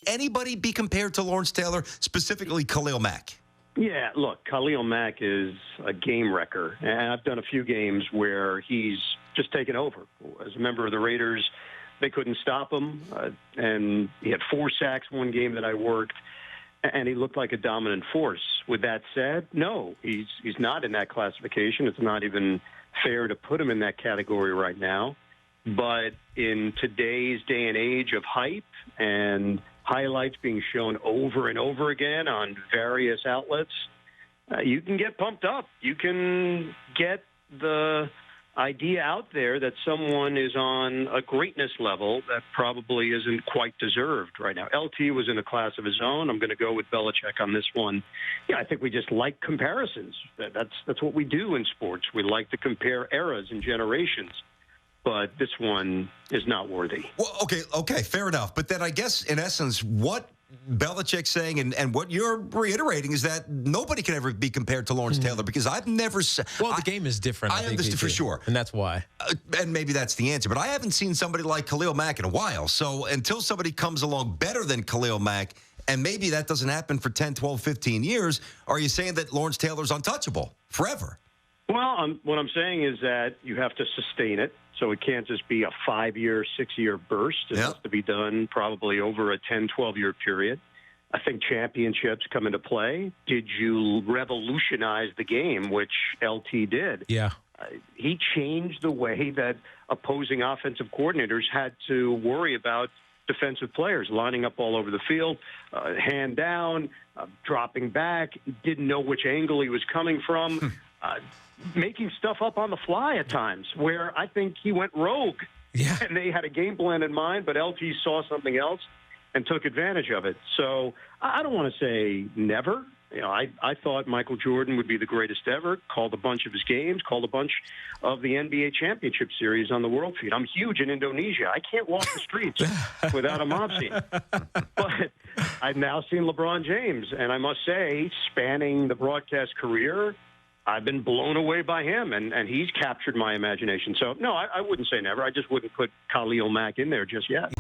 Anybody be compared to Lawrence Taylor, specifically Khalil Mack? Yeah, look, Khalil Mack is a game wrecker, and I've done a few games where he's just taken over. As a member of the Raiders, they couldn't stop him, and he had 4 sacks one game that I worked, and he looked like a dominant force. With that said, no, he's not in that classification. It's not even fair to put him in that category right now. But in today's day and age of hype and highlights being shown over and over again on various outlets, you can get pumped up. You can get the idea out there that someone is on a greatness level that probably isn't quite deserved right now. LT was in a class of his own. I'm going to go with Belichick on this one. Yeah, I think we just like comparisons. That's what we do in sports. We like to compare eras and generations. But this one is not worthy. Well, okay, fair enough. But then I guess, in essence, what Belichick's saying and what you're reiterating is that nobody can ever be compared to Lawrence Taylor, because I've never seen... Well, the game is different. I understand for sure. And that's why. And maybe that's the answer. But I haven't seen somebody like Khalil Mack in a while. So until somebody comes along better than Khalil Mack, and maybe that doesn't happen for 10, 12, 15 years, are you saying that Lawrence Taylor's untouchable forever? Well, what I'm saying is that you have to sustain it. So it can't just be a 5-year, 6-year burst. It has to be done probably over a 10, 12-year period. I think championships come into play. Did you revolutionize the game, which LT did? Yeah. He changed the way that opposing offensive coordinators had to worry about defensive players lining up all over the field, hand down, dropping back, didn't know which angle he was coming from. Making stuff up on the fly at times, where I think he went rogue. Yeah. And they had a game plan in mind, but LT saw something else and took advantage of it. So I don't want to say never. You know, I thought Michael Jordan would be the greatest ever, called a bunch of his games, called a bunch of the NBA championship series on the world feed. I'm huge in Indonesia. I can't walk the streets without a mob scene. But I've now seen LeBron James, and I must say, spanning the broadcast career, I've been blown away by him, and he's captured my imagination. So, no, I wouldn't say never. I just wouldn't put Khalil Mack in there just yet.